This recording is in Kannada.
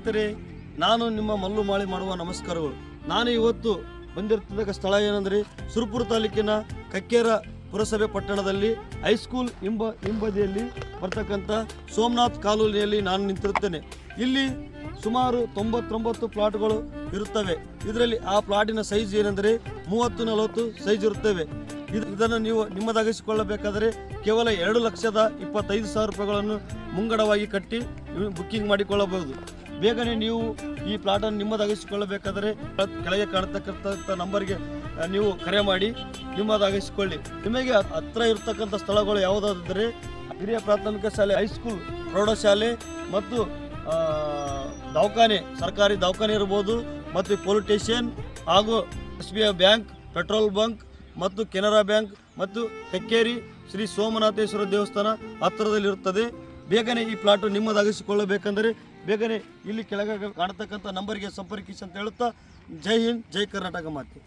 ಸ್ನೇಹಿತರೆ, ನಾನು ನಿಮ್ಮ ಮಲ್ಲು ಮಾಳಿ ಮಾಡುವ ನಮಸ್ಕಾರಗಳು. ನಾನು ಇವತ್ತು ಬಂದಿರ್ತಕ್ಕ ಸ್ಥಳ ಏನಂದರೆ ಸುರಪುರ ತಾಲೂಕಿನ ಕಕ್ಕೇರ ಪುರಸಭೆ ಪಟ್ಟಣದಲ್ಲಿ ಹೈಸ್ಕೂಲ್ ಹಿಂಬದಿಯಲ್ಲಿ ಬರ್ತಕ್ಕಂಥ ಸೋಮನಾಥ್ ಕಾಲೋನಿಯಲ್ಲಿ ನಾನು ನಿಂತಿರುತ್ತೇನೆ. ಇಲ್ಲಿ ಸುಮಾರು 99 ಪ್ಲಾಟ್ಗಳು ಇರುತ್ತವೆ. ಇದರಲ್ಲಿ ಆ ಪ್ಲಾಟಿನ ಸೈಜ್ ಏನೆಂದರೆ 30-40 ಸೈಜ್ ಇರುತ್ತವೆ. ಇದನ್ನು ನೀವು ನಿಮ್ಮದಾಗಿಸಿಕೊಳ್ಳಬೇಕಾದರೆ ಕೇವಲ 2,25,000 ರೂಪಾಯಿಗಳನ್ನು ಮುಂಗಡವಾಗಿ ಕಟ್ಟಿ ಬುಕ್ಕಿಂಗ್ ಮಾಡಿಕೊಳ್ಳಬಹುದು. ಬೇಗನೆ ನೀವು ಈ ಪ್ಲಾಟನ್ನು ನಿಮ್ಮದಾಗಿಸಿಕೊಳ್ಳಬೇಕಾದರೆ ಕೆಳಗೆ ಕಾಣತಕ್ಕಂಥ ನಂಬರ್ಗೆ ನೀವು ಕರೆ ಮಾಡಿ ನಿಮ್ಮದಾಗಿಸಿಕೊಳ್ಳಿ. ನಿಮಗೆ ಹತ್ರ ಇರತಕ್ಕಂಥ ಸ್ಥಳಗಳು ಯಾವುದಾದರೆ ಹಿರಿಯ ಪ್ರಾಥಮಿಕ ಶಾಲೆ, ಹೈಸ್ಕೂಲ್, ಪ್ರೌಢಶಾಲೆ ಮತ್ತು ದವಾಖಾನೆ, ಸರ್ಕಾರಿ ದವಾಖಾನೆ ಇರ್ಬೋದು, ಮತ್ತು ಪೊಲೀಸ್ ಸ್ಟೇಷನ್ ಹಾಗೂ SBI ಬ್ಯಾಂಕ್, ಪೆಟ್ರೋಲ್ ಬಂಕ್ ಮತ್ತು ಕೆನರಾ ಬ್ಯಾಂಕ್ ಮತ್ತು ಕಕ್ಕೇರಿ ಶ್ರೀ ಸೋಮನಾಥೇಶ್ವರ ದೇವಸ್ಥಾನ ಹತ್ತಿರದಲ್ಲಿರುತ್ತದೆ. ಬೇಗನೆ ಈ ಪ್ಲಾಟು ನಿಮ್ಮದಾಗಿಸಿಕೊಳ್ಳಬೇಕೆಂದರೆ ಬೇಗನೆ ಇಲ್ಲಿ ಕೆಳಗೆ ಕಾಣತಕ್ಕಂಥ ನಂಬರ್ಗೆ ಸಂಪರ್ಕಿಸಿ ಅಂತ ಹೇಳುತ್ತಾ, ಜೈ ಹಿಂದ್, ಜೈ ಕರ್ನಾಟಕ ಮಾತೆ.